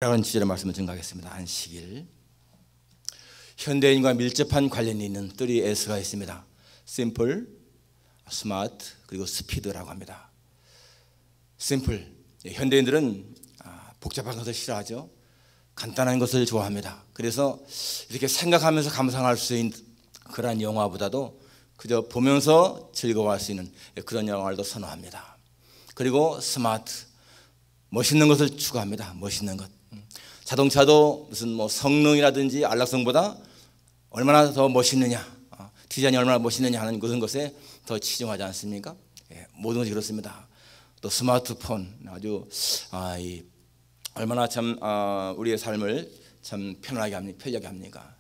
라는 주제로 말씀을 증가하겠습니다. 안식일. 현대인과 밀접한 관련이 있는 3S가 있습니다. 심플, 스마트, 그리고 스피드라고 합니다. 심플, 현대인들은 복잡한 것을 싫어하죠. 간단한 것을 좋아합니다. 그래서 이렇게 생각하면서 감상할 수 있는 그런 영화보다도 그저 보면서 즐거워할 수 있는 그런 영화를 더 선호합니다. 그리고 스마트, 멋있는 것을 추구합니다. 멋있는 것. 자동차도 무슨 뭐 성능이라든지 안락성보다 얼마나 더 멋있느냐, 디자인이 얼마나 멋있느냐 하는 그런 것에 더 치중하지 않습니까? 모든 것이 그렇습니다. 또 스마트폰 아주 얼마나 참 우리의 삶을 참 편하게 합니까? 편리하게 합니까?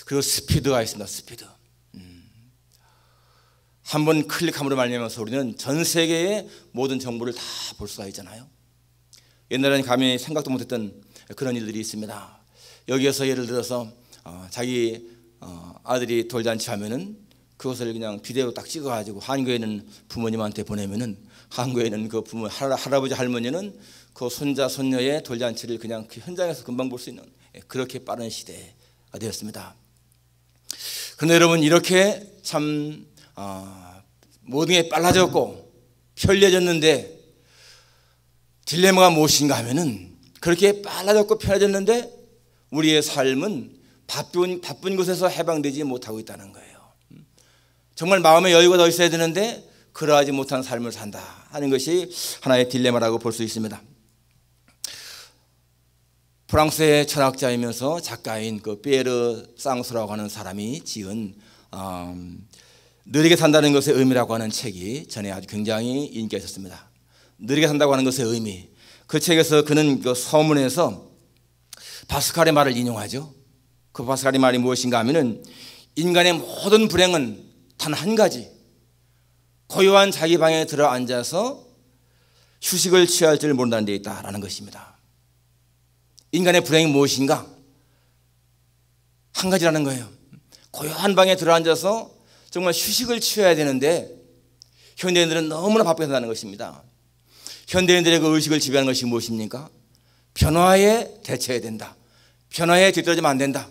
그리고 스피드가 있습니다. 스피드. 한번 클릭함으로 말미암아서 우리는 전 세계의 모든 정보를 다 볼 수가 있잖아요. 옛날에는 감히 생각도 못했던 그런 일들이 있습니다. 여기에서 예를 들어서 자기 아들이 돌잔치 하면은 그것을 그냥 비디오 딱 찍어가지고 한국에는 부모님한테 보내면은 한국에는 그 부모 할아버지 할머니는 그 손자 손녀의 돌잔치를 그냥 그 현장에서 금방 볼 수 있는 그렇게 빠른 시대가 되었습니다. 그런데 여러분 이렇게 참 모든 게 빨라졌고 편리해졌는데 딜레마가 무엇인가 하면은 그렇게 빨라졌고 편해졌는데 우리의 삶은 바쁜 곳에서 해방되지 못하고 있다는 거예요. 정말 마음의 여유가 더 있어야 되는데 그러하지 못한 삶을 산다 하는 것이 하나의 딜레마라고 볼 수 있습니다. 프랑스의 철학자이면서 작가인 그 피에르 쌍수라고 하는 사람이 지은 느리게 산다는 것의 의미라고 하는 책이 전에 아주 굉장히 인기가 있었습니다. 느리게 산다고 하는 것의 의미. 그 책에서 그는 그 서문에서 파스칼의 말을 인용하죠. 그 파스칼의 말이 무엇인가 하면은 인간의 모든 불행은 단 한 가지, 고요한 자기 방에 들어 앉아서 휴식을 취할 줄 모른다는 데 있다라는 것입니다. 인간의 불행이 무엇인가? 한 가지라는 거예요. 고요한 방에 들어 앉아서 정말 휴식을 취해야 되는데 현대인들은 너무나 바쁘게 산다는 것입니다. 현대인들의 그 의식을 지배하는 것이 무엇입니까? 변화에 대처해야 된다. 변화에 뒤떨어지면 안 된다.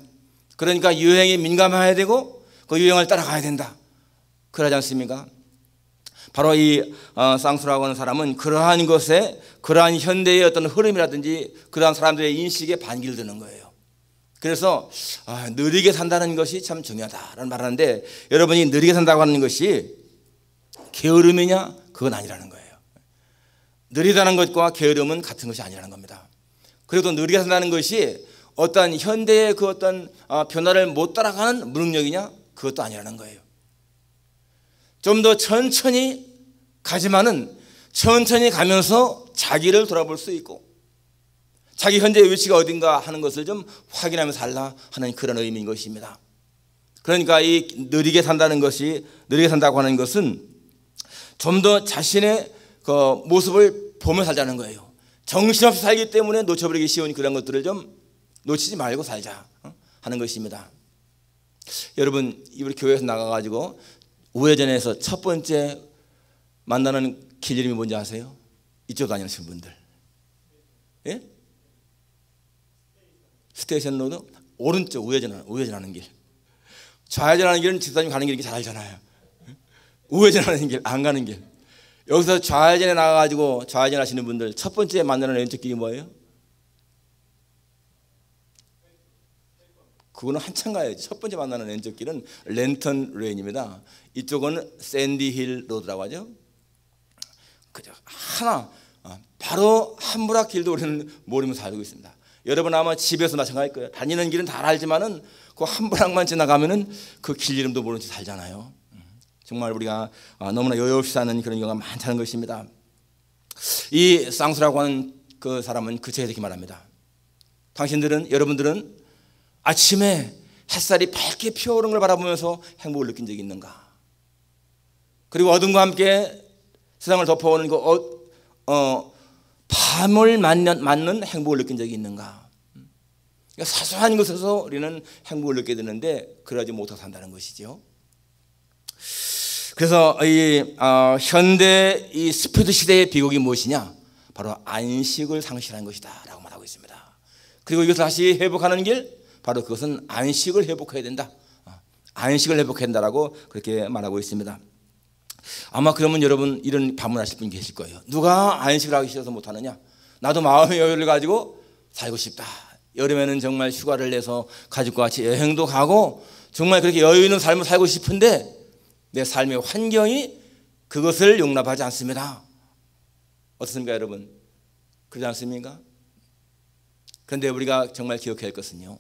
그러니까 유행에 민감해야 되고 그 유행을 따라가야 된다. 그러지 않습니까? 바로 이 쌍수라고 하는 사람은 그러한 것에 그러한 현대의 어떤 흐름이라든지 그러한 사람들의 인식에 반기를 드는 거예요. 그래서 느리게 산다는 것이 참 중요하다라는 말을 하는데 여러분이 느리게 산다고 하는 것이 게으름이냐? 그건 아니라는 거예요. 느리다는 것과 게으름은 같은 것이 아니라는 겁니다. 그리고 또 느리게 산다는 것이 어떤 현대의 그 어떤 변화를 못 따라가는 무능력이냐? 그것도 아니라는 거예요. 좀 더 천천히 가지만은 천천히 가면서 자기를 돌아볼 수 있고 자기 현재의 위치가 어딘가 하는 것을 좀 확인하면서 살라 하는 그런 의미인 것입니다. 그러니까 이 느리게 산다는 것이 느리게 산다고 하는 것은 좀 더 자신의 그 모습을 보며 살자는 거예요. 정신없이 살기 때문에 놓쳐버리기 쉬운 그런 것들을 좀 놓치지 말고 살자 하는 것입니다. 여러분 우리 교회에서 나가가지고 우회전에서 첫 번째 만나는 길 이름이 뭔지 아세요? 이쪽 다니시는 분들. 예? 스테이션 로드 오른쪽 우회전하는 길. 좌회전하는 길은 집사님 가는 길 이렇게 잘 알잖아요. 우회전하는 길, 안 가는 길. 여기서 좌회전에 나가가지고 좌회전 하시는 분들 첫 번째 만나는 왼쪽 길이 뭐예요? 그거는 한참 가야지. 첫 번째 만나는 왼쪽 길은 랜턴 레인입니다. 이쪽은 샌디힐 로드라고 하죠. 그저 하나 바로 한 부락 길도 우리는 모르면서 살고 있습니다. 여러분 아마 집에서 마찬가지일 거예요. 다니는 길은 다 알지만은 그 한 부락만 지나가면은 그 길 이름도 모르는 채 살잖아요. 정말 우리가 너무나 여유 없이 사는 그런 경우가 많다는 것입니다. 이 쌍수라고 하는 그 사람은 그 책에서 이렇게 말합니다. 당신들은 여러분들은 아침에 햇살이 밝게 피어오르는 걸 바라보면서 행복을 느낀 적이 있는가? 그리고 어둠과 함께 세상을 덮어오는 그 밤을 맞는 행복을 느낀 적이 있는가? 그러니까 사소한 것에서 우리는 행복을 느끼게 되는데 그러지 못하고 산다는 것이죠. 그래서 이 현대 이 스피드 시대의 비극이 무엇이냐? 바로 안식을 상실한 것이다라고 말하고 있습니다. 그리고 이것을 다시 회복하는 길, 바로 그것은 안식을 회복해야 된다. 안식을 회복해야 된다라고 그렇게 말하고 있습니다. 아마 그러면 여러분 이런 반문하실 분 계실 거예요. 누가 안식을 하기 싫어서 못하느냐? 나도 마음의 여유를 가지고 살고 싶다. 여름에는 정말 휴가를 내서 가족과 같이 여행도 가고 정말 그렇게 여유 있는 삶을 살고 싶은데 내 삶의 환경이 그것을 용납하지 않습니다. 어떻습니까, 여러분? 그렇지 않습니까? 그런데 우리가 정말 기억해야 할 것은요,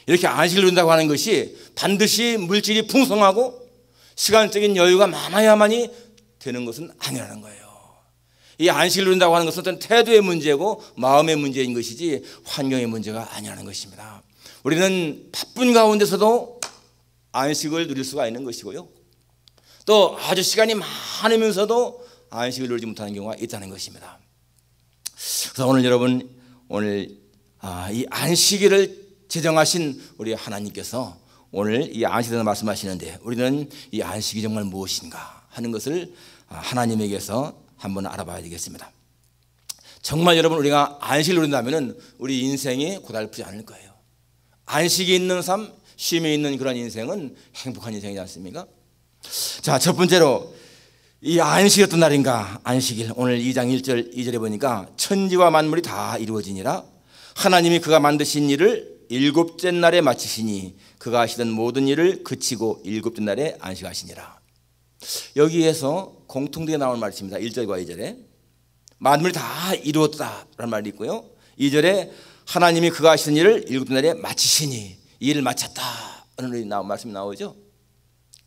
이렇게 안식을 누린다고 하는 것이 반드시 물질이 풍성하고 시간적인 여유가 많아야만이 되는 것은 아니라는 거예요. 이 안식을 누린다고 하는 것은 어떤 태도의 문제고 마음의 문제인 것이지 환경의 문제가 아니라는 것입니다. 우리는 바쁜 가운데서도 안식을 누릴 수가 있는 것이고요, 또 아주 시간이 많으면서도 안식을 누리지 못하는 경우가 있다는 것입니다. 그래서 오늘 여러분, 이 안식일을 제정하신 우리 하나님께서 오늘 이 안식에 대해서 말씀하시는데, 우리는 이 안식이 정말 무엇인가 하는 것을 하나님에게서 한번 알아봐야 되겠습니다. 정말 여러분, 우리가 안식을 누린다면 우리 인생이 고달프지 않을 거예요. 안식이 있는 삶, 쉼이 있는 그런 인생은 행복한 인생이지 않습니까? 자, 첫 번째로 이 안식이 어떤 날인가? 안식일, 오늘 2장 1절 2절에 보니까 천지와 만물이 다 이루어지니라 하나님이 그가 만드신 일을 일곱째 날에 마치시니 그가 하시던 모든 일을 그치고 일곱째 날에 안식하시니라. 여기에서 공통되게 나오는 말이 있습니다. 1절과 2절에 만물이 다 이루었다라는 말이 있고요, 2절에 하나님이 그가 하시던 일을 일곱째 날에 마치시니, 이 일을 마쳤다 하는 말씀이 나오죠.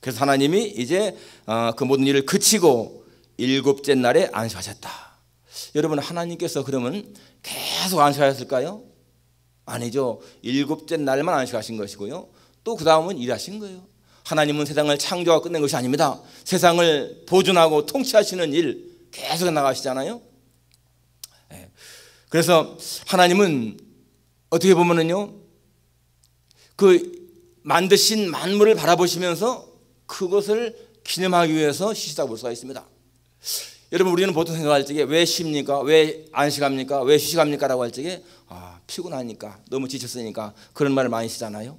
그래서 하나님이 이제 그 모든 일을 그치고 일곱째 날에 안식하셨다. 여러분, 하나님께서 그러면 계속 안식하셨을까요? 아니죠. 일곱째 날만 안식하신 것이고요, 또 그 다음은 일하신 거예요. 하나님은 세상을 창조하고 끝낸 것이 아닙니다. 세상을 보존하고 통치하시는 일 계속 나가시잖아요. 그래서 하나님은 어떻게 보면은요, 그 만드신 만물을 바라보시면서 그것을 기념하기 위해서 쉬시다고 볼 수가 있습니다. 여러분, 우리는 보통 생각할 적에 왜 쉽니까? 왜 안식합니까? 왜 휴식합니까? 라고 할 적에 피곤하니까, 너무 지쳤으니까 그런 말을 많이 쓰잖아요.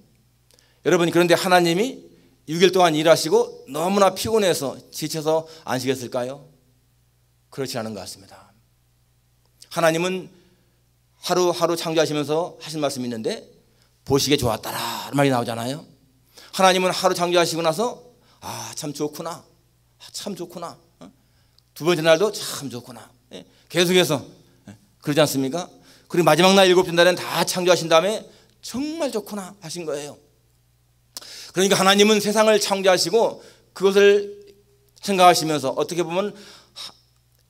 여러분, 그런데 하나님이 6일 동안 일하시고 너무나 피곤해서 지쳐서 안식했을까요? 그렇지 않은 것 같습니다. 하나님은 하루하루 창조하시면서 하신 말씀이 있는데 보시기에 좋았다라는 말이 나오잖아요. 하나님은 하루 창조하시고 나서 참 좋구나, 참 좋구나, 두 번째 날도 참 좋구나, 계속해서 그러지 않습니까? 그리고 마지막 날 일곱째 날에는 다 창조하신 다음에 정말 좋구나 하신 거예요. 그러니까 하나님은 세상을 창조하시고 그것을 생각하시면서 어떻게 보면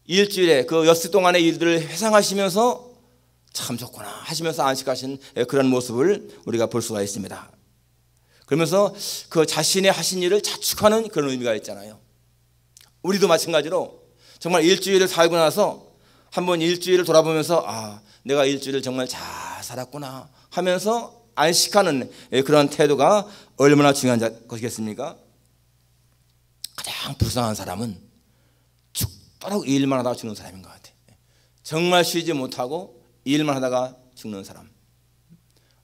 일주일에 그 엿새 동안의 일들을 회상하시면서 참 좋구나 하시면서 안식하신 그런 모습을 우리가 볼 수가 있습니다. 그러면서 그 자신의 하신 일을 자축하는 그런 의미가 있잖아요. 우리도 마찬가지로 정말 일주일을 살고 나서 한번 일주일을 돌아보면서 내가 일주일을 정말 잘 살았구나 하면서 안식하는 그런 태도가 얼마나 중요한 것이겠습니까? 가장 불쌍한 사람은 죽도록 일만 하다가 죽는 사람인 것 같아요. 정말 쉬지 못하고 일만 하다가 죽는 사람,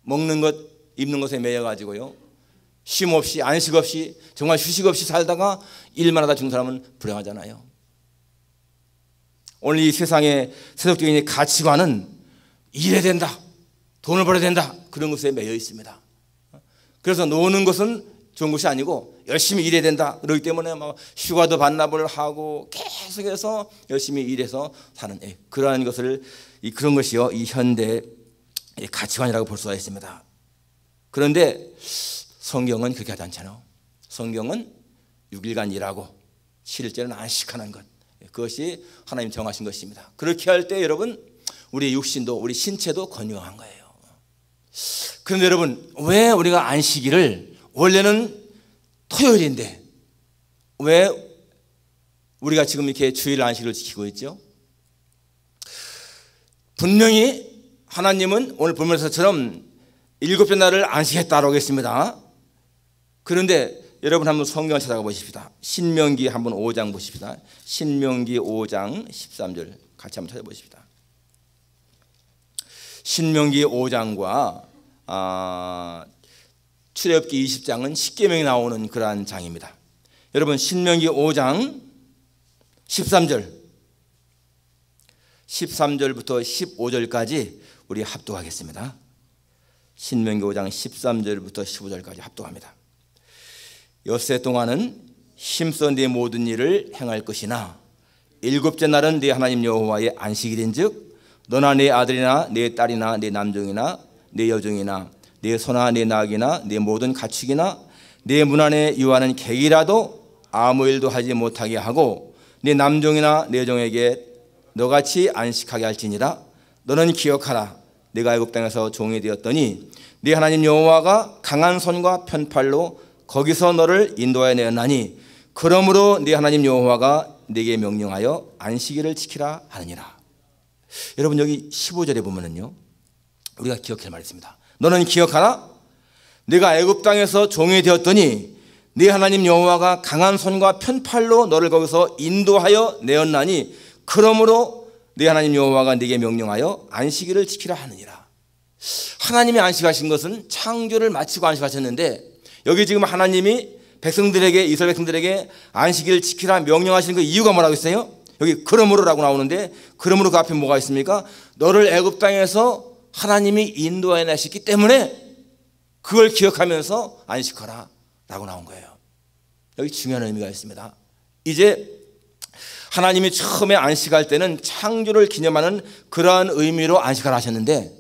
먹는 것 입는 것에 매여가지고요, 쉼 없이 안식 없이 정말 휴식 없이 살다가 일만 하다 죽는 사람은 불행하잖아요. 오늘 이 세상의 세속적인 가치관은 일해야 된다, 돈을 벌어야 된다, 그런 것에 매여 있습니다. 그래서 노는 것은 좋은 것이 아니고 열심히 일해야 된다, 그렇기 때문에 막 휴가도 반납을 하고 계속해서 열심히 일해서 사는 그러한 것을, 그런 것이요, 이 현대의 가치관이라고 볼 수가 있습니다. 그런데 성경은 그렇게 하지 않잖아요. 성경은 6일간 일하고 7일째는 안식하는 것, 그것이 하나님 정하신 것입니다. 그렇게 할 때 여러분, 우리 육신도 우리 신체도 건강한 거예요. 그런데 여러분, 왜 우리가 안식일을, 원래는 토요일인데 왜 우리가 지금 이렇게 주일 안식을 지키고 있죠? 분명히 하나님은 오늘 본문에서처럼 일곱째 날을 안식했다라고 했습니다. 그런데 여러분 한번 성경을 찾아가 보십시다. 신명기 한번 5장 보십시다. 신명기 5장 13절 같이 한번 찾아보십시다. 신명기 5장과 출애굽기 20장은 십계명이 나오는 그러한 장입니다. 여러분 신명기 5장 13절부터 15절까지 우리 합독하겠습니다. 신명기 5장 13절부터 15절까지 합독합니다. 엿새 동안은 힘써 네 모든 일을 행할 것이나 일곱째 날은 네 하나님 여호와의 안식일인즉 너나 네 아들이나 네 딸이나 네 남종이나 네 여종이나 네 소나 네 낙이나 네 모든 가축이나 네 문 안에 유하는 객이라도 아무 일도 하지 못하게 하고 네 남종이나 네 여종에게 너같이 안식하게 할지니라. 너는 기억하라. 내가 애굽 땅에서 종이 되었더니 네 하나님 여호와가 강한 손과 편팔로 거기서 너를 인도하여 내었나니 그러므로 네 하나님 여호와가 네게 명령하여 안식일을 지키라 하느니라. 여러분 여기 15절에 보면은요 우리가 기억할 말이 있습니다. 너는 기억하라. 네가 애굽 땅에서 종이 되었더니 네 하나님 여호와가 강한 손과 편팔로 너를 거기서 인도하여 내었나니 그러므로 네 하나님 여호와가 네게 명령하여 안식일을 지키라 하느니라. 하나님이 안식하신 것은 창조를 마치고 안식하셨는데 여기 지금 하나님이 백성들에게 이스라엘 백성들에게 안식일을 지키라 명령하시는 그 이유가 뭐라고 했어요? 여기 그러므로라고 나오는데 그러므로 그 앞에 뭐가 있습니까? 너를 애굽 땅에서 하나님이 인도해 내셨기 때문에 그걸 기억하면서 안식하라 라고 나온 거예요. 여기 중요한 의미가 있습니다. 이제 하나님이 처음에 안식할 때는 창조를 기념하는 그러한 의미로 안식을 하셨는데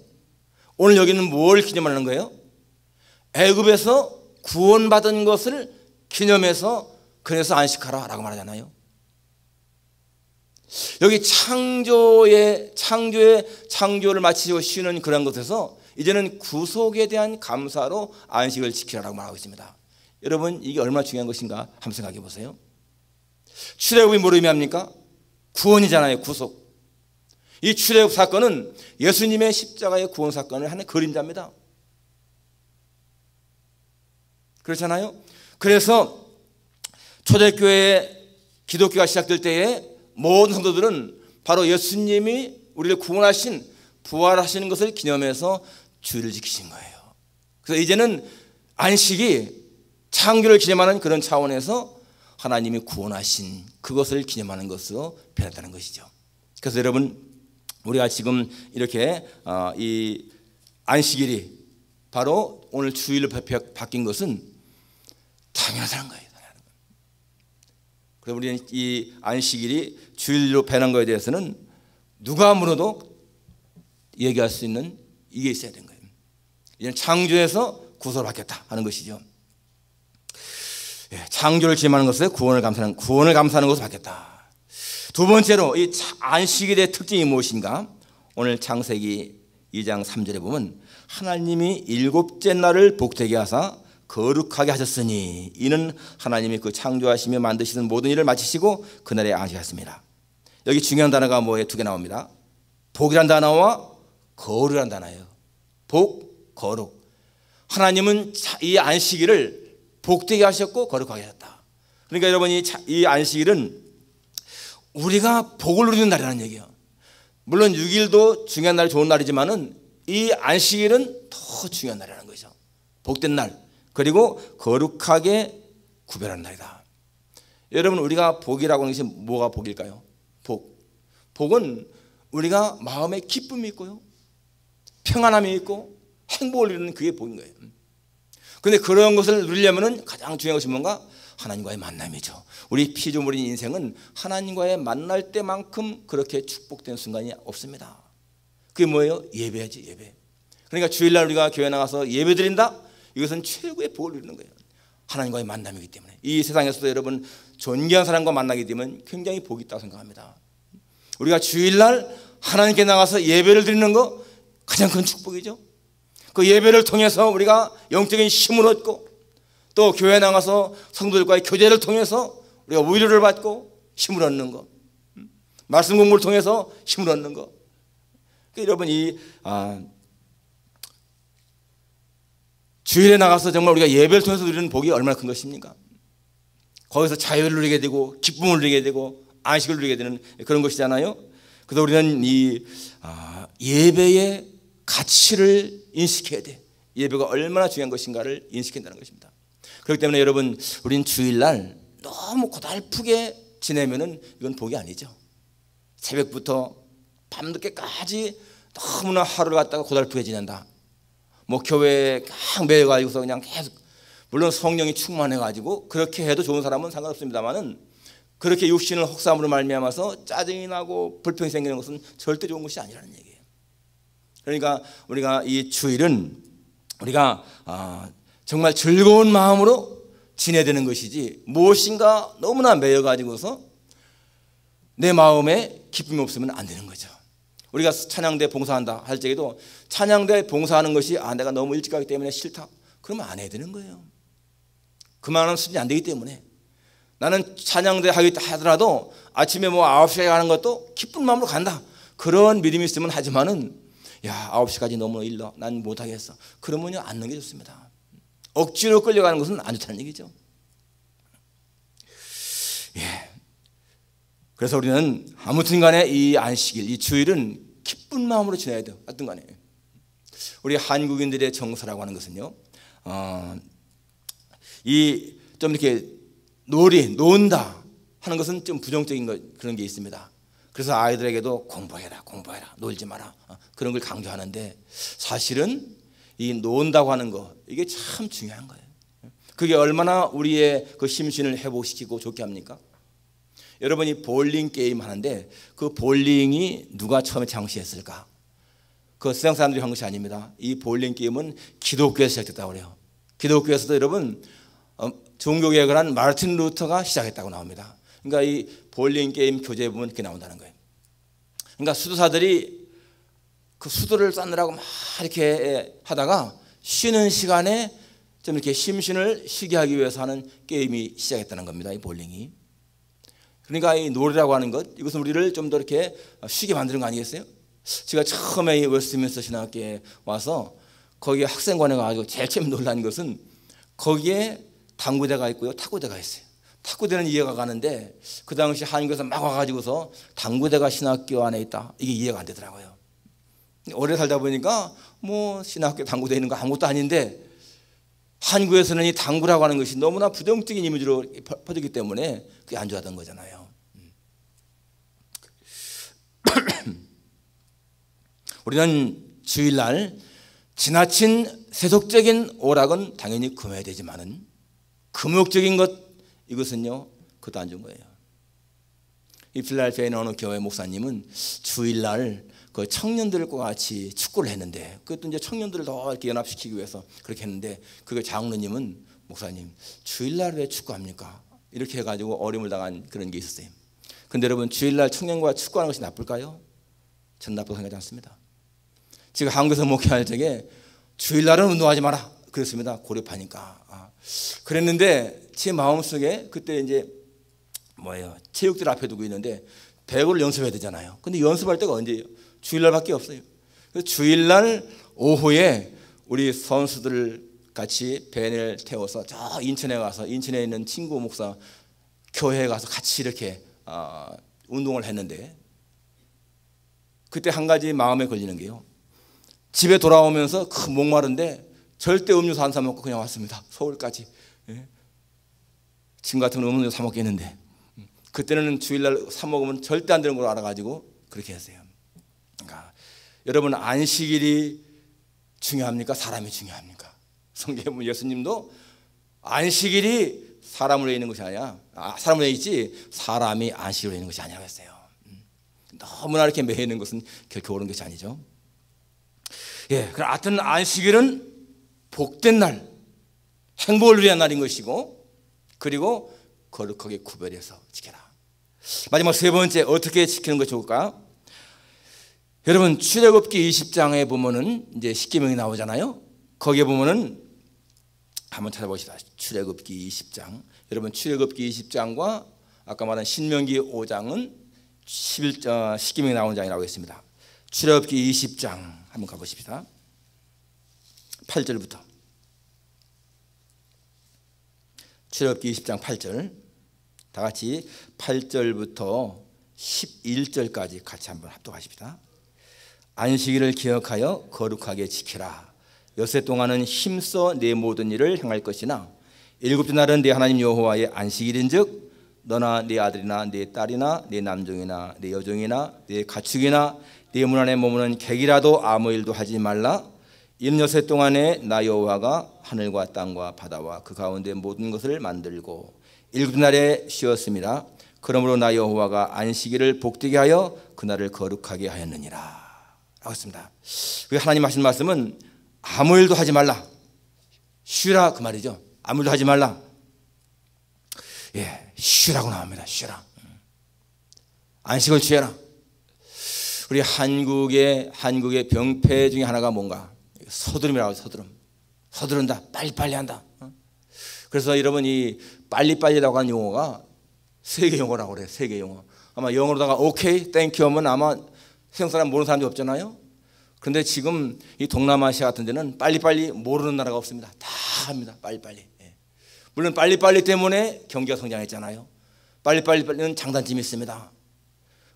오늘 여기는 뭘 기념하는 거예요? 애굽에서 구원받은 것을 기념해서 그래서 안식하라 라고 말하잖아요. 여기 창조를 마치고 쉬는 그런 것에서 이제는 구속에 대한 감사로 안식을 지키라고 말하고 있습니다. 여러분 이게 얼마나 중요한 것인가 한번 생각해 보세요. 출애굽이 뭘 의미합니까? 구원이잖아요. 구속. 이 출애굽 사건은 예수님의 십자가의 구원 사건을 하는 그림자입니다. 그렇잖아요. 그래서 초대교회 기독교가 시작될 때에 모든 성도들은 바로 예수님이 우리를 구원하신 부활하시는 것을 기념해서 주일을 지키신 거예요. 그래서 이제는 안식이 창조를 기념하는 그런 차원에서 하나님이 구원하신 그것을 기념하는 것으로 변했다는 것이죠. 그래서 여러분 우리가 지금 이렇게 이 안식일이 바로 오늘 주일로 바뀐 것은 당연하다는 거예요. 그래서 우리는 이 안식일이 주일로 변한 것에 대해서는 누가 물어도 얘기할 수 있는 이게 있어야 되는 거예요. 이제는 창조에서 구속을 받겠다 하는 것이죠. 창조를 기념하는 것에 구원을 감사하는 것을 받겠다. 두 번째로 이 안식일의 특징이 무엇인가? 오늘 창세기 2장 3절에 보면 하나님이 일곱째 날을 복되게 하사 거룩하게 하셨으니 이는 하나님이 그 창조하시며 만드시는 모든 일을 마치시고 그날에 안식하셨습니다. 여기 중요한 단어가 뭐예요? 두 개 나옵니다. 복이란 단어와 거룩이란 단어예요. 복, 거룩. 하나님은 이 안식일을 복되게 하셨고 거룩하게 하셨다. 그러니까 여러분 이 안식일은 우리가 복을 누리는 날이라는 얘기예요. 물론 6일도 중요한 날 좋은 날이지만은 이 안식일은 더 중요한 날이라는 거죠. 복된 날 그리고 거룩하게 구별하는 날이다. 여러분 우리가 복이라고 하는 것이 뭐가 복일까요? 복은 우리가 마음에 기쁨이 있고요 평안함이 있고 행복을 누리는 그게 복인 거예요. 그런데 그런 것을 누리려면 가장 중요한 것이 뭔가? 하나님과의 만남이죠. 우리 피조물인 인생은 하나님과의 만날 때만큼 그렇게 축복된 순간이 없습니다. 그게 뭐예요? 예배야지 예배. 그러니까 주일날 우리가 교회 나가서 예배 드린다? 이것은 최고의 복을 누리는 거예요. 하나님과의 만남이기 때문에. 이 세상에서도 여러분 존귀한 사람과 만나게 되면 굉장히 복이 있다고 생각합니다. 우리가 주일날 하나님께 나가서 예배를 드리는 거 가장 큰 축복이죠. 그 예배를 통해서 우리가 영적인 힘을 얻고 또 교회 나가서 성도들과의 교제를 통해서 우리가 위로를 받고 힘을 얻는 것, 말씀 공부를 통해서 힘을 얻는 것. 그러니까 여러분 이 주일에 나가서 정말 우리가 예배를 통해서 누리는 복이 얼마나 큰 것입니까? 거기서 자유를 누리게 되고 기쁨을 누리게 되고 안식을 누리게 되는 그런 것이잖아요. 그래서 우리는 이 예배의 가치를 인식해야 돼. 예배가 얼마나 중요한 것인가를 인식한다는 것입니다. 그렇기 때문에 여러분, 우린 주일날 너무 고달프게 지내면은 이건 복이 아니죠. 새벽부터 밤늦게까지 너무나 하루를 갖다가 고달프게 지낸다. 뭐 교회에 막 매여가지고서 그냥 계속, 물론 성령이 충만해가지고 그렇게 해도 좋은 사람은 상관없습니다만은, 그렇게 육신을 혹사함으로 말미암아서 짜증이 나고 불평이 생기는 것은 절대 좋은 것이 아니라는 얘기예요. 그러니까 우리가 이 주일은 우리가 정말 즐거운 마음으로 지내야 되는 것이지, 무엇인가 너무나 매여가지고서 내 마음에 기쁨이 없으면 안 되는 거죠. 우리가 찬양대 봉사한다 할 적에도 찬양대 봉사하는 것이 내가 너무 일찍 가기 때문에 싫다, 그러면 안 해야 되는 거예요. 그만한 수준이 안 되기 때문에. 나는 찬양대 하겠다 하더라도 아침에 뭐 9시에 가는 것도 기쁜 마음으로 간다, 그런 믿음이 있으면 하지만은, 야 9시까지 너무 일러 난 못하겠어, 그러면요 안 넣는 게 좋습니다. 억지로 끌려가는 것은 안 좋다는 얘기죠. 예. 그래서 우리는 아무튼 간에 이 안식일, 이 주일은 기쁜 마음으로 지내야 돼요. 하여튼 간에. 우리 한국인들의 정서라고 하는 것은요, 이 좀 이렇게 논다 하는 것은 좀 부정적인 그런 게 있습니다. 그래서 아이들에게도 공부해라, 놀지 마라, 그런 걸 강조하는데, 사실은 이 논다고 하는 거, 이게 참 중요한 거예요. 그게 얼마나 우리의 그 심신을 회복시키고 좋게 합니까? 여러분이 볼링 게임 하는데, 그 볼링이 누가 처음에 창시했을까? 그 서양 사람들이 한 것이 아닙니다. 이 볼링 게임은 기독교에서 시작됐다고 그래요. 기독교에서도 여러분 종교개혁을 한 마르틴 루터가 시작했다고 나옵니다. 그러니까 이 볼링 게임 교재에 보면 이렇게 나온다는 거예요. 그러니까 수도사들이 그 수도를 쌓느라고 막 이렇게 하다가 쉬는 시간에 좀 이렇게 심신을 쉬게 하기 위해서 하는 게임이 시작했다는 겁니다. 이 볼링이. 그러니까 이 놀이라고 하는 것, 이것은 우리를 좀 더 이렇게 쉬게 만드는 거 아니겠어요? 제가 처음에 이 웨스트민스터 신학교에 와서 거기에 학생관에 가가지고 제일 처음 놀란 것은, 거기에 당구대가 있고요, 탁구대가 있어요. 탁구대는 이해가 가는데, 그 당시 한국에서 막 와가지고서 당구대가 신학교 안에 있다, 이게 이해가 안 되더라고요. 오래 살다 보니까 뭐 신학교 당구대 있는 거 아무것도 아닌데, 한국에서는 이 당구라고 하는 것이 너무나 부정적인 이미지로 퍼지기 때문에 그게 안 좋아하던 거잖아요. 우리는 주일날 지나친 세속적인 오락은 당연히 금해야 되지만은, 금욕적인 것, 이것은요 그것도 안 좋은 거예요. 이 필라델피아에 있는 어느 교회 목사님은 주일날 그 청년들과 같이 축구를 했는데, 그것도 이제 청년들을 더 이렇게 연합시키기 위해서 그렇게 했는데, 그 장로님은, 목사님 주일날 왜 축구합니까? 이렇게 해가지고 어려움을 당한 그런 게 있었어요. 그런데 여러분, 주일날 청년과 축구하는 것이 나쁠까요? 저는 나쁘다고 생각하지 않습니다. 제가 한국에서 목회할 적에 주일날은 운동하지 마라 그랬습니다. 고립하니까. 그랬는데 제 마음속에 그때 이제 체육들 앞에 두고 있는데 배구를 연습해야 되잖아요. 근데 연습할 때가 언제예요? 주일날밖에 없어요. 그래서 주일날 오후에 우리 선수들 같이 밴을 태워서 저 인천에 가서, 인천에 있는 친구 목사 교회에 가서 같이 이렇게 운동을 했는데, 그때 한 가지 마음에 걸리는 게요, 집에 돌아오면서 목마른데 절대 음료수 안 사 먹고 그냥 왔습니다. 서울까지. 지금 같으면 음료수 사 먹겠는데, 그때는 주일날 사 먹으면 절대 안 되는 걸 알아가지고 그렇게 했어요. 그러니까 여러분, 안식일이 중요합니까? 사람이 중요합니까? 성경에 보면 예수님도 안식일이 사람으로 있는 것이 아니라, 사람으로 있지 사람이 안식으로 있는 것이 아니라고 했어요. 너무나 이렇게 매여 있는 것은 결코 옳은 것이 아니죠. 예, 그럼 하여튼 안식일은 복된 날, 행복을 위한 날인 것이고, 그리고 거룩하게 구별해서 지켜라. 마지막 세 번째, 어떻게 지키는 것이 좋을까? 여러분, 출애굽기 20장에 보면은 이제 십계명이 나오잖아요. 거기에 보면은 한번 찾아보시다. 출애굽기 20장. 여러분, 출애굽기 20장과 아까 말한 신명기 5장은 11십계명이 나온 장이라고 했습니다. 출애굽기 20장 한번 가보십시다. 8절부터. 출애굽기 20장 8절. 다 같이 8절부터 11절까지 같이 한번 합독하십시다. 안식일을 기억하여 거룩하게 지키라. 엿새 동안은 힘써 내 모든 일을 행할 것이나 일곱째 날은 내 하나님 여호와의 안식일인즉 너나 네 아들이나 네 딸이나 네 남종이나 네 여종이나 네 가축이나 네 문 안에 머무는 객이라도 아무 일도 하지 말라. 이는 엿새 동안에 나 여호와가 하늘과 땅과 바다와 그 가운데 모든 것을 만들고 일곱째 날에 쉬었습니다. 그러므로 나 여호와가 안식일을 복되게 하여 그날을 거룩하게 하였느니라 라고 했습니다. 하나님 하신 말씀은 아무 일도 하지 말라, 쉬라 그 말이죠. 아무 일도 하지 말라. 예, 쉬라고 나옵니다. 쉬라. 안식을 취해라. 우리 한국의 병폐 중에 하나가 뭔가 서두름이라고. 서두른다, 빨리빨리 한다. 그래서 여러분 이 빨리빨리라고 하는 용어가 세계 용어라고 그래요. 세계 용어. 아마 영어로다가 오케이, 땡큐 하면 아마 세상 사람 모르는 사람이 없잖아요. 그런데 지금 이 동남아시아 같은 데는 빨리빨리 모르는 나라가 없습니다. 다 합니다. 빨리빨리. 물론 빨리빨리 때문에 경기가 성장했잖아요. 빨리빨리는 장단점이 있습니다.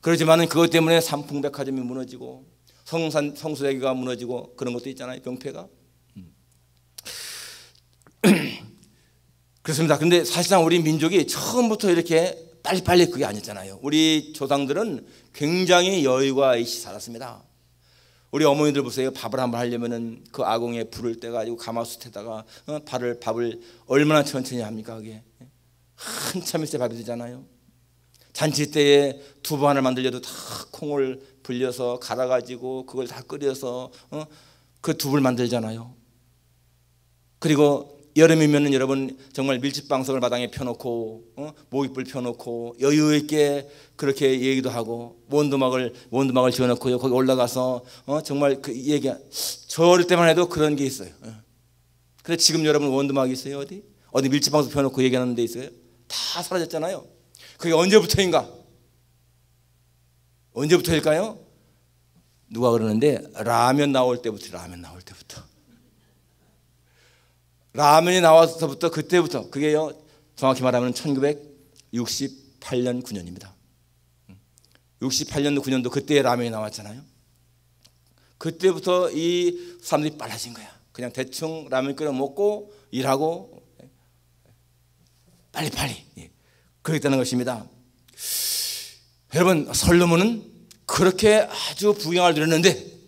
그렇지만 그것 때문에 삼풍백화점이 무너지고 성수대교가 무너지고 그런 것도 있잖아요. 병폐가. 그렇습니다. 그런데 사실상 우리 민족이 처음부터 이렇게 빨리빨리 그게 아니었잖아요. 우리 조상들은 굉장히 여유가 있이 살았습니다. 우리 어머니들 보세요. 밥을 한번 하려면은 그 아궁이에 불을 떼가지고 가마솥에다가 밥을 얼마나 천천히 합니까? 그게 한참 있어야 밥이 되잖아요. 잔치 때에 두부 하나 만들려도 다 콩을 불려서 갈아가지고 그걸 다 끓여서 그 두부를 만들잖아요. 그리고 여름이면은 여러분 정말 밀집방석을 마당에 펴놓고 모깃불 펴놓고 여유 있게 그렇게 얘기도 하고 원두막을 지어놓고요. 거기 올라가서 정말 그 얘기 저 어릴 때만 해도 그런 게 있어요. 근데 지금 여러분 원두막이 있어요? 어디 밀집방석 펴놓고 얘기하는 데 있어요? 다 사라졌잖아요. 그게 언제부터인가? 언제부터일까요? 누가 그러는데 라면 나올 때부터. 라면이 나와서부터 그때부터 그게요 정확히 말하면 1968년 9년입니다. 68년도 9년도 그때 라면이 나왔잖아요. 그때부터 이 사람들이 빨라진 거야. 그냥 대충 라면 끓여 먹고 일하고 빨리빨리 그랬다는 것입니다. 여러분 솔로몬은 그렇게 아주 부귀영화를 누렸는데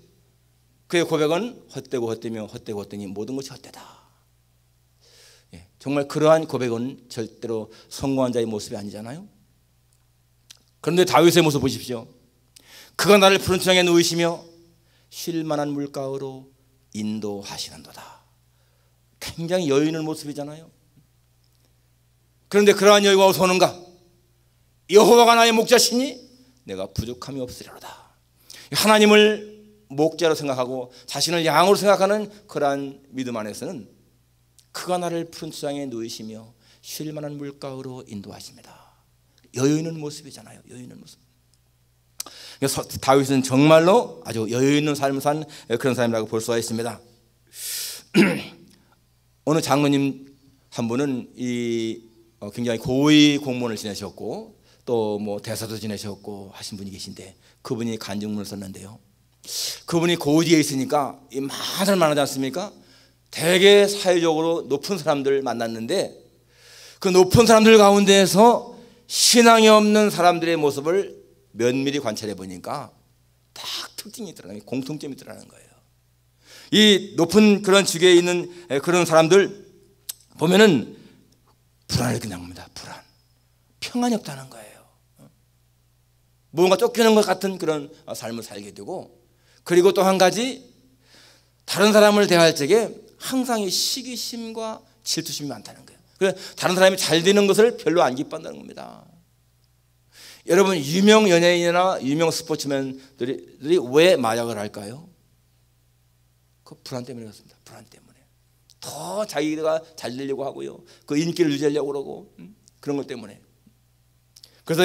그의 고백은 헛되고 헛되니 모든 것이 헛되다. 정말 그러한 고백은 절대로 성공한 자의 모습이 아니잖아요. 그런데 다윗의 모습 보십시오. 그가 나를 푸른 창에 누이시며 쉴 만한 물가로 인도하시는도다. 굉장히 여유 있는 모습이잖아요. 그런데 그러한 여유가 어디서 오는가? 여호와가 나의 목자시니 내가 부족함이 없으리로다. 하나님을 목자로 생각하고 자신을 양으로 생각하는 그러한 믿음 안에서는 그가 나를 푸른 수장에 누이시며 쉴 만한 물가로 인도하십니다. 여유 있는 모습이잖아요. 여유 있는 모습. 그래서 다윗은 정말로 아주 여유 있는 삶을 산 그런 사람이라고 볼 수가 있습니다. 어느 장로님 한 분은 굉장히 고위 공무원을 지내셨고 또 뭐 대사도 지내셨고 하신 분이 계신데 그분이 간증문을 썼는데요. 그분이 고위에 있으니까 이 많은 만하지 않습니까? 되게 사회적으로 높은 사람들을 만났는데 그 높은 사람들 가운데에서 신앙이 없는 사람들의 모습을 면밀히 관찰해 보니까 딱 특징이 있더라고요. 공통점이 있더라는 거예요. 이 높은 그런 직위에 있는 그런 사람들 보면은 불안을 겪는답니다. 불안. 평안이 없다는 거예요. 뭔가 쫓기는 것 같은 그런 삶을 살게 되고 그리고 또 한 가지 다른 사람을 대할 적에 항상 이 시기심과 질투심이 많다는 거예요. 그래서 다른 사람이 잘 되는 것을 별로 안 기뻐한다는 겁니다. 여러분 유명 연예인이나 유명 스포츠맨들이 왜 마약을 할까요? 그 불안 때문에 그렇습니다. 불안 때문에 더 자기가 잘 되려고 하고요. 그 인기를 유지하려고 그러고 그런 것 때문에. 그래서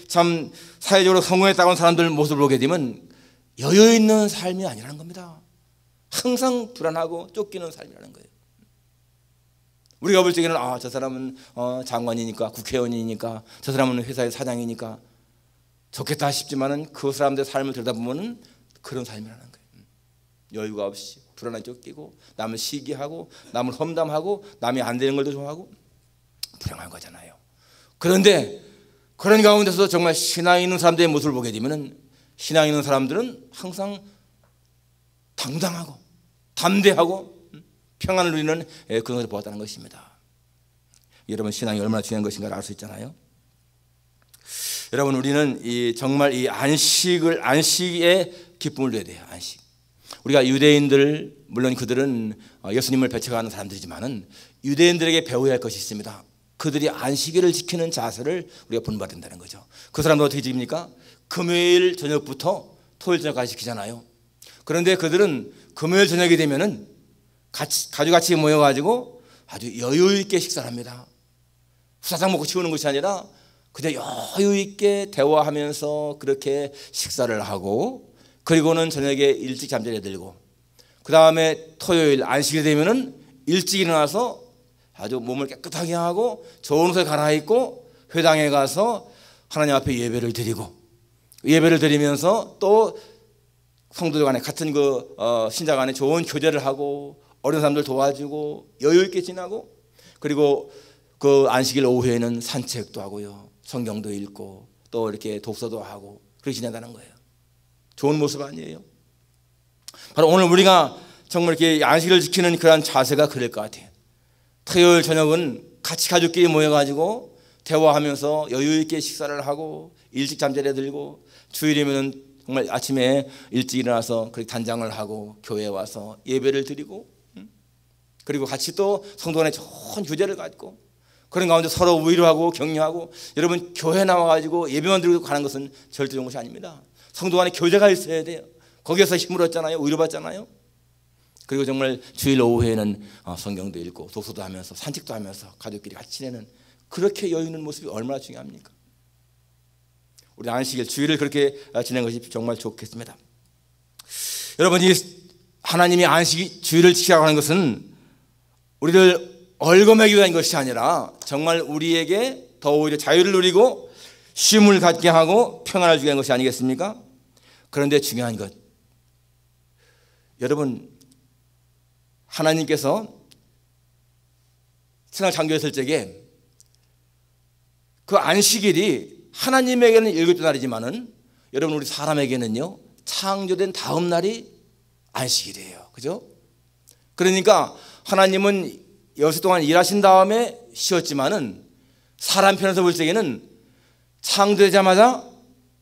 참 사회적으로 성공했다고 하는 사람들 모습을 보게 되면 여유 있는 삶이 아니라는 겁니다. 항상 불안하고 쫓기는 삶이라는 거예요. 우리가 볼 적에는 저 사람은 장관이니까 국회의원이니까 저 사람은 회사의 사장이니까 좋겠다 싶지만은 그 사람들의 삶을 들여다보면 그런 삶이라는 거예요. 여유가 없이 불안하게 쫓기고 남을 시기하고 남을 험담하고 남이 안 되는 걸도 좋아하고 불행한 거잖아요. 그런데 그런 가운데서 정말 신앙 있는 사람들의 모습을 보게 되면 신앙 있는 사람들은 항상 당당하고 담대하고 평안을 누리는 그런 것을 보았다는 것입니다. 여러분, 신앙이 얼마나 중요한 것인가를 알 수 있잖아요. 여러분, 우리는 정말 이 안식의 기쁨을 누려야 돼요. 안식. 우리가 유대인들, 물론 그들은 예수님을 배척하는 사람들이지만은 유대인들에게 배워야 할 것이 있습니다. 그들이 안식일을 지키는 자세를 우리가 본받는다는 거죠. 그 사람들 어떻게 지킵니까? 금요일 저녁부터 토요일 저녁까지 지키잖아요. 그런데 그들은 금요일 저녁이 되면은 가족같이 모여가지고 아주 여유 있게 식사를 합니다. 후사상 먹고 치우는 것이 아니라 그냥 여유 있게 대화하면서 그렇게 식사를 하고, 그리고는 저녁에 일찍 잠자리에 들고, 그 다음에 토요일 안식이 되면은 일찍 일어나서 아주 몸을 깨끗하게 하고 좋은 옷을 갈아입고 회당에 가서 하나님 앞에 예배를 드리고, 예배를 드리면서 또 성도들 간에 같은 신자 간에 좋은 교제를 하고 어린 사람들 도와주고 여유 있게 지나고, 그리고 그 안식일 오후에는 산책도 하고요, 성경도 읽고 또 이렇게 독서도 하고 그렇게 지낸다는 거예요. 좋은 모습 아니에요? 바로 오늘 우리가 정말 이렇게 안식일을 지키는 그런 자세가 그럴 것 같아요. 토요일 저녁은 같이 가족끼리 모여가지고 대화하면서 여유 있게 식사를 하고 일찍 잠자리에 들고, 주일이면 정말 아침에 일찍 일어나서 그렇게 단장을 하고 교회에 와서 예배를 드리고, 그리고 같이 또 성도 간에 좋은 교제를 갖고, 그런 가운데 서로 위로하고 격려하고. 여러분, 교회 나와가지고 예배만 드리고 가는 것은 절대 좋은 것이 아닙니다. 성도 간에 교제가 있어야 돼요. 거기에서 힘을 얻잖아요. 위로받잖아요. 그리고 정말 주일 오후에는 성경도 읽고 독서도 하면서 산책도 하면서 가족끼리 같이 지내는, 그렇게 여유 있는 모습이 얼마나 중요합니까? 우리 안식일 주일을 그렇게 지내는 것이 정말 좋겠습니다. 여러분, 이 하나님이 주일을 지키라고 하는 것은 우리를 얼거매기 위한 것이 아니라 정말 우리에게 더 오히려 자유를 누리고 쉼을 갖게 하고 평안을 주게 한 것이 아니겠습니까? 그런데 중요한 것, 여러분, 하나님께서 세상 창조했을 적에 그 안식일이 하나님에게는 일곱째 날이지만은 여러분, 우리 사람에게는요 창조된 다음 날이 안식일이에요. 그죠? 그러니까 하나님은 여섯 동안 일하신 다음에 쉬었지만은 사람 편에서 볼 적에는 창조되자마자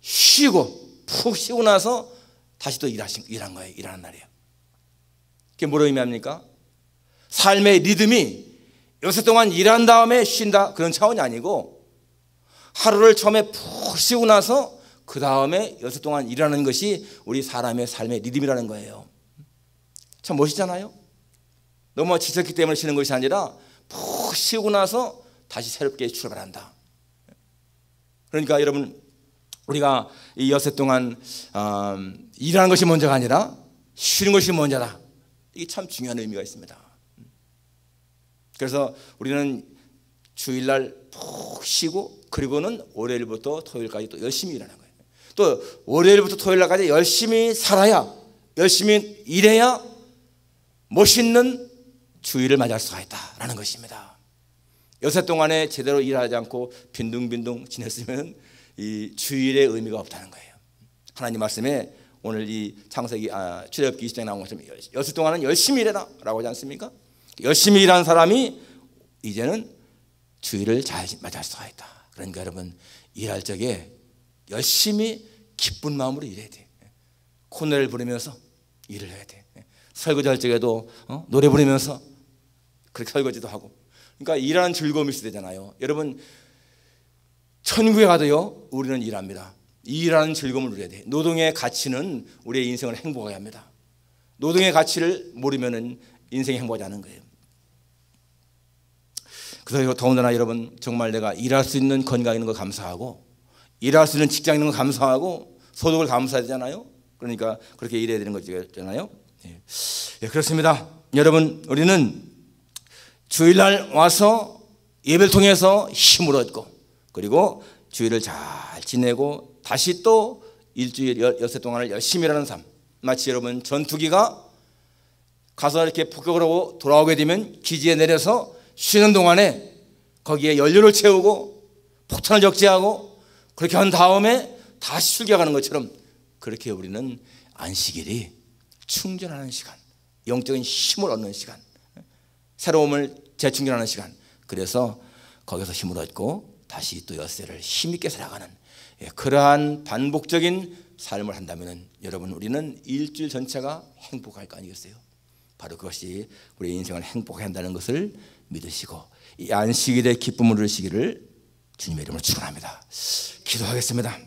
쉬고 푹 쉬고 나서 다시 또 일한 거예요. 일하는 날이에요. 그게 뭘 의미합니까? 삶의 리듬이 여섯 동안 일한 다음에 쉰다 그런 차원이 아니고, 하루를 처음에 푹 쉬고 나서 그 다음에 여섯 동안 일하는 것이 우리 사람의 삶의 리듬이라는 거예요. 참 멋있잖아요. 너무 지쳤기 때문에 쉬는 것이 아니라 푹 쉬고 나서 다시 새롭게 출발한다. 그러니까 여러분, 우리가 이 여섯 동안 일하는 것이 먼저가 아니라 쉬는 것이 먼저다. 이게 참 중요한 의미가 있습니다. 그래서 우리는 주일날 푹 쉬고, 그리고는 월요일부터 토요일까지 또 열심히 일하는 거예요. 또 월요일부터 토요일날까지 열심히 살아야, 열심히 일해야 멋있는 주일을 맞이할 수가 있다라는 것입니다. 여섯 동안에 제대로 일하지 않고 빈둥빈둥 지냈으면 이 주일의 의미가 없다는 거예요. 하나님 말씀에 오늘 이 창세기 출애굽기 20장에 나온 것처럼 여섯 동안은 열심히 일해라 라고 하지 않습니까? 열심히 일하는 사람이 이제는 주일을 잘 맞이할 수가 있다. 그러니까 여러분, 일할 적에 열심히 기쁜 마음으로 일해야 돼. 콧노래를 부르면서 일을 해야 돼. 설거지할 적에도 노래 부르면서 그렇게 설거지도 하고. 그러니까 일하는 즐거움이 있어야 되잖아요. 여러분, 천국에 가도요 우리는 일합니다. 일하는 즐거움을 누려야 돼. 노동의 가치는 우리의 인생을 행복하게 합니다. 노동의 가치를 모르면 인생이 행복하지 않은 거예요. 그래서 더군다나 여러분, 정말 내가 일할 수 있는 건강 있는 거 감사하고, 일할 수 있는 직장 있는 거 감사하고, 소득을 감사해야 되잖아요. 그러니까 그렇게 일해야 되는 거잖아요. 예, 그렇습니다. 여러분, 우리는 주일날 와서 예배를 통해서 힘을 얻고, 그리고 주일을 잘 지내고 다시 또 일주일 여섯 동안을 열심히 일하는 삶, 마치 여러분 전투기가 가서 이렇게 폭격을 하고 돌아오게 되면 기지에 내려서 쉬는 동안에 거기에 연료를 채우고 폭탄을 적재하고 그렇게 한 다음에 다시 출격하는 것처럼 그렇게 우리는 안식일이 충전하는 시간, 영적인 힘을 얻는 시간, 새로움을 재충전하는 시간. 그래서 거기서 힘을 얻고 다시 또 엿새를 힘있게 살아가는 그러한 반복적인 삶을 한다면 여러분 우리는 일주일 전체가 행복할 거 아니겠어요? 바로 그것이 우리의 인생을 행복하게 한다는 것을 믿으시고 이 안식일의 기쁨을 누리시기를 주님의 이름으로 축원합니다. 기도하겠습니다.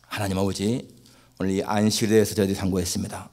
하나님 아버지, 오늘 이 안식일에 대해서 저희들이 상고했습니다.